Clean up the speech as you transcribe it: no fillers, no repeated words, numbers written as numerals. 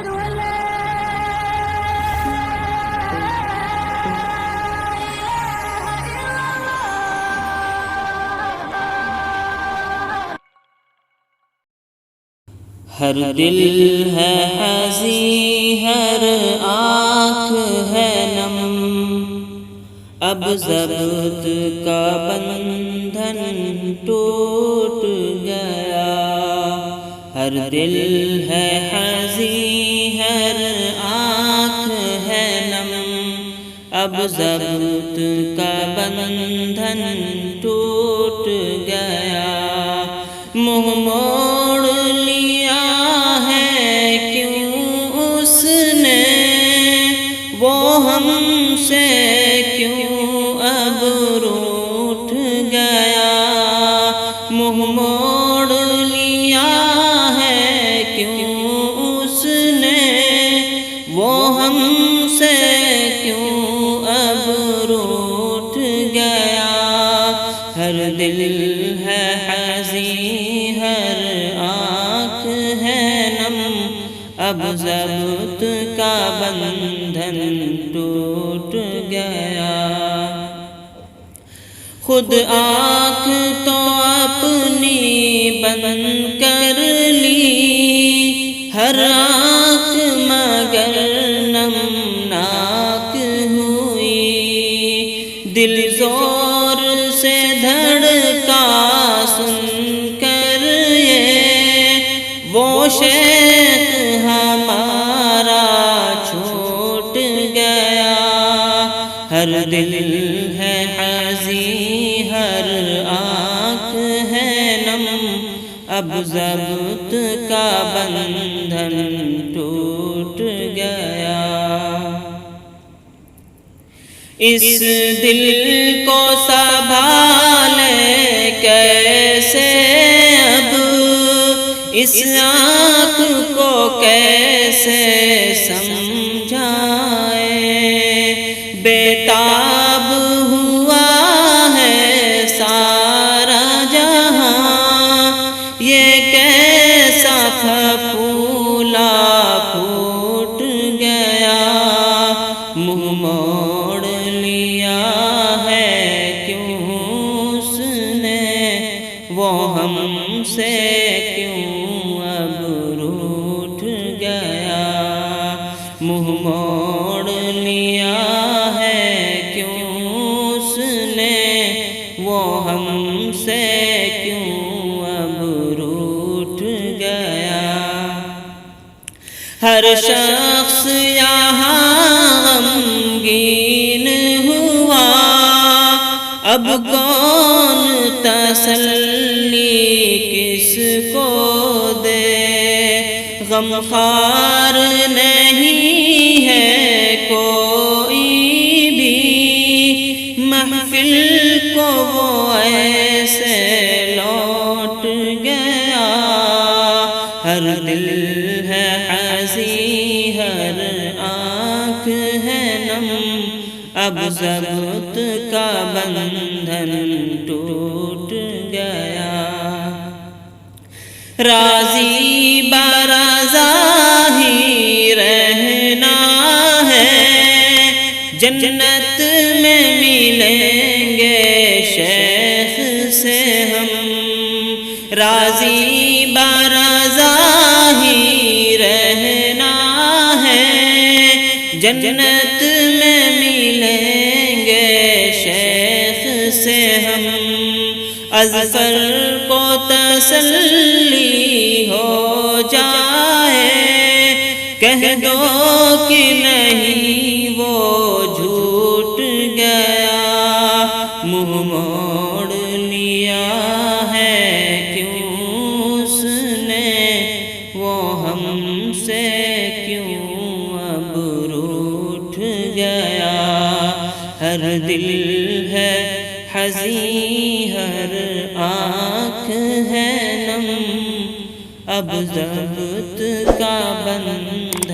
ہر دل ہے حزین، ہر آنکھ ہے نم، اب ضبط کا بندھن ٹوٹ گیا۔ ہر دل ہے حزین، ہر آنکھ ہے نم، اب ضبط کا بندھن ٹوٹ گیا۔ منہ موڑ لیا ہے کیوں اس نے، وہ ہم سے کیوں اب روٹھ گیا۔ منہ موڑ لیا ہے کیوں اس نے، وہ ہم سے کیوں اب روٹھ گیا۔ ہر دل ہے حزین، ہر آنکھ ہے نم، اب ضبط کا بندھن ٹوٹ گیا۔ خود آنکھ تو اپنی بند کر لی، ہر آنکھ مگر نمناک ہوئی۔ دل زور سے دھڑکا سن کر یہ، وہ شیخ ہمارا چھوٹ گیا۔ ہر دل ہے حزین، ہر آنکھ ہے نم، اب ضبط کا بندھن ٹوٹ گیا۔ اس دل کو سنبھالے کیسے اب، اس آنکھ کو کیسے سمجھائیں۔ بےتاب ہوا ہے سارا جہاں، یہ کیسا پھولا پھوٹ گیا۔ منہ موڑ لیا ہے کیوں اس نے، وہ ہم سے کیوں اب روٹھ گیا۔ منہ موڑ لیا ہے کیوں اس نے، وہ ہم سے کیوں اب روٹھ گیا۔ ہر شخص یہاں غمگین ہوا، اب کون تسلی کس کو دے۔ غمخوار نہیں ہے کوئی بھی، محفل کو وہ ایسے لوٹ گیا۔ ہر دل ہے حزین، ہر آنکھ ہے نم، اب ضبط کا بندھن ٹوٹ گیا۔ راضی برضا ہی رہنا ہے، جنت میں ملیں گے شیخ سے ہم۔ راضی برضا ہی رہنا ہے، جنت میں ملیں گے شیخ سے ہم۔ اظفر کو تسلی ہو جائے، کہہ دو کہ نہیں وہ جھوٹ گیا۔ منہ موڑ لیا ہے کیوں اس نے، وہ ہم سے کیوں اب روٹھ گیا۔ ہر دل ہے حزین، ہر آنکھ ہے نم، اب ضبط کا بندھن